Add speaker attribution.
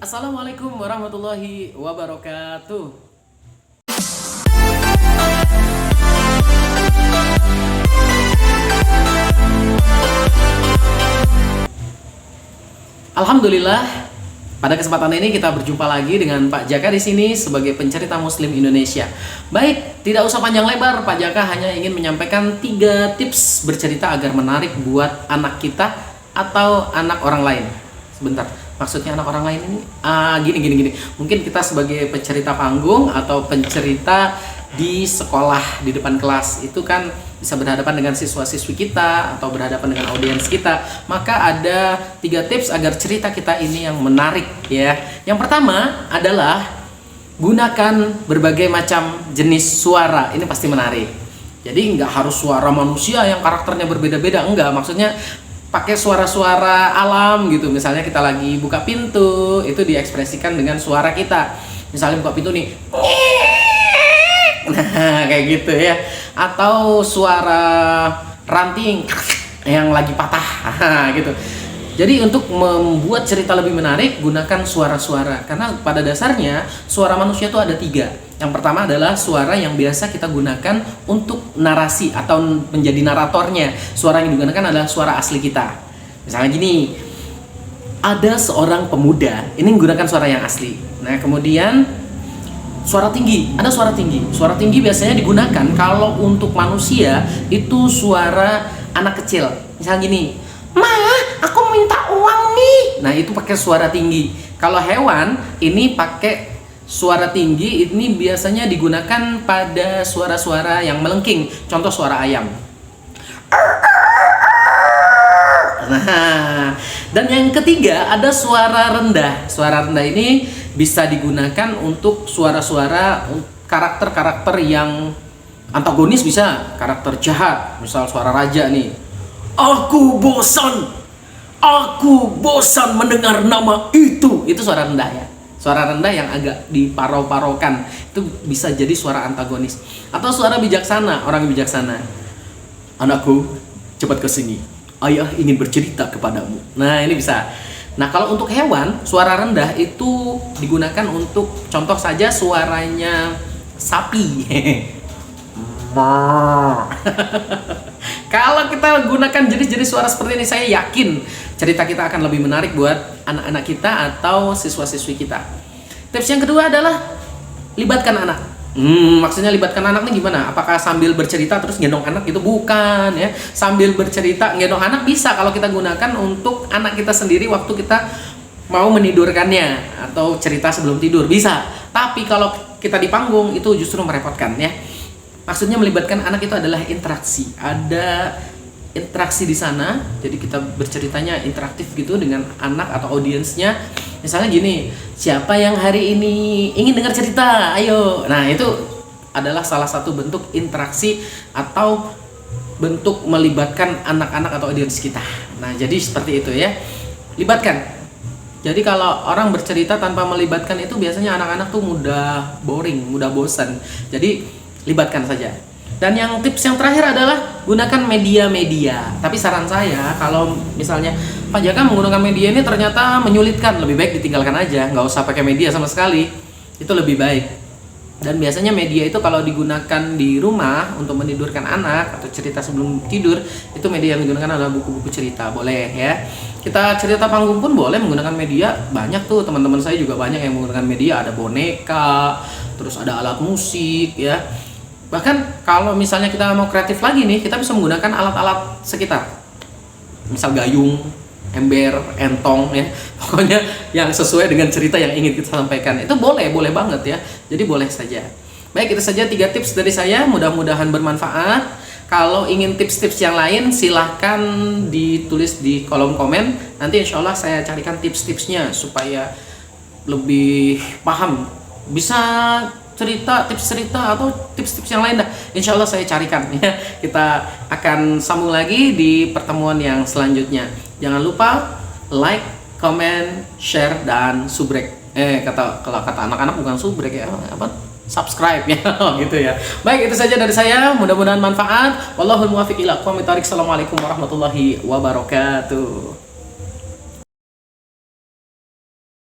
Speaker 1: Assalamualaikum warahmatullahi wabarakatuh. Alhamdulillah, pada kesempatan ini kita berjumpa lagi dengan Pak Jaka di sini sebagai pencerita Muslim Indonesia. Baik, tidak usah panjang lebar, Pak Jaka hanya ingin menyampaikan 3 tips bercerita agar menarik buat anak kita atau anak orang lain. Sebentar, maksudnya anak orang lain ini gini. Mungkin kita sebagai pencerita panggung atau pencerita di sekolah, di depan kelas, itu kan bisa berhadapan dengan siswa-siswi kita atau berhadapan dengan audiens kita. Maka ada 3 tips agar cerita kita ini yang menarik ya. Yang pertama adalah gunakan berbagai macam jenis suara. Ini pasti menarik. Jadi nggak harus suara manusia yang karakternya berbeda-beda, enggak. Maksudnya pakai suara-suara alam gitu. Misalnya kita lagi buka pintu, itu diekspresikan dengan suara kita. Misalnya buka pintu nih, nah kayak gitu ya. Atau suara ranting yang lagi patah gitu. Jadi untuk membuat cerita lebih menarik, gunakan suara-suara. Karena pada dasarnya suara manusia itu ada 3. Yang pertama adalah suara yang biasa kita gunakan untuk narasi atau menjadi naratornya. Suara yang digunakan adalah suara asli kita. Misalnya gini, ada seorang pemuda, ini menggunakan suara yang asli. Nah kemudian suara tinggi, ada suara tinggi. Suara tinggi biasanya digunakan kalau untuk manusia itu suara anak kecil. Misalnya gini, "Ma, aku minta uang nih." Nah, itu pakai suara tinggi. Kalau hewan ini pakai suara tinggi, ini biasanya digunakan pada suara-suara yang melengking. Contoh suara ayam. Nah, dan yang ketiga ada suara rendah. Suara rendah ini bisa digunakan untuk suara-suara karakter-karakter yang antagonis, bisa karakter jahat. Misal suara raja nih. Aku bosan mendengar nama itu. Itu suara rendah ya. Suara rendah yang agak diparau-paraukan. Itu bisa jadi suara antagonis. Atau suara bijaksana, orang bijaksana. Anakku, cepat ke sini. Ayah ingin bercerita kepadamu. Nah, ini bisa. Nah, kalau untuk hewan, suara rendah itu digunakan untuk contoh saja suaranya sapi. Kalau kita gunakan jenis-jenis suara seperti ini, saya yakin cerita kita akan lebih menarik buat anak-anak kita atau siswa-siswi kita. Tips yang kedua adalah libatkan anak. Maksudnya libatkan anak nih gimana? Apakah sambil bercerita terus gendong anak gitu? Bukan ya. Sambil bercerita gendong anak bisa kalau kita gunakan untuk anak kita sendiri waktu kita mau menidurkannya atau cerita sebelum tidur bisa. Tapi kalau kita di panggung itu justru merepotkan ya. Maksudnya melibatkan anak itu adalah interaksi. Ada interaksi di sana. Jadi kita berceritanya interaktif gitu dengan anak atau audiensnya. Misalnya gini, siapa yang hari ini ingin dengar cerita? Ayo. Nah, itu adalah salah satu bentuk interaksi atau bentuk melibatkan anak-anak atau audiens kita. Nah, jadi seperti itu ya. Libatkan. Jadi kalau orang bercerita tanpa melibatkan itu biasanya anak-anak tuh mudah boring, mudah bosan. Jadi libatkan saja. Dan yang tips yang terakhir adalah gunakan media-media. Tapi saran saya kalau misalnya Pak Jaka menggunakan media ini ternyata menyulitkan, lebih baik ditinggalkan aja, nggak usah pakai media sama sekali. Itu lebih baik. Dan biasanya media itu kalau digunakan di rumah untuk menidurkan anak atau cerita sebelum tidur, itu media yang digunakan adalah buku-buku cerita, boleh ya. Kita cerita panggung pun boleh menggunakan media, banyak tuh teman-teman saya juga banyak yang menggunakan media, ada boneka, terus ada alat musik ya. Bahkan kalau misalnya kita mau kreatif lagi nih, kita bisa menggunakan alat-alat sekitar. Misal gayung, ember, entong ya. Pokoknya yang sesuai dengan cerita yang ingin kita sampaikan. Itu boleh banget ya. Jadi boleh saja. Baik, itu saja 3 tips dari saya, mudah-mudahan bermanfaat. Kalau ingin tips-tips yang lain silahkan ditulis di kolom komen. Nanti insya Allah saya carikan tips-tipsnya supaya lebih paham. Bisa cerita, tips cerita atau tips-tips yang lain dah. Insya Allah saya carikan ya. Kita akan sambung lagi di pertemuan yang selanjutnya. Jangan lupa like, comment, share, dan subrek. Kalau kata anak-anak bukan subrek ya, apa? Subscribe ya, gitu ya. Baik, itu saja dari saya. Mudah-mudahan manfaat. Wallahul muwaffiq ila aqwamit thoriq. Assalamualaikum warahmatullahi wabarakatuh.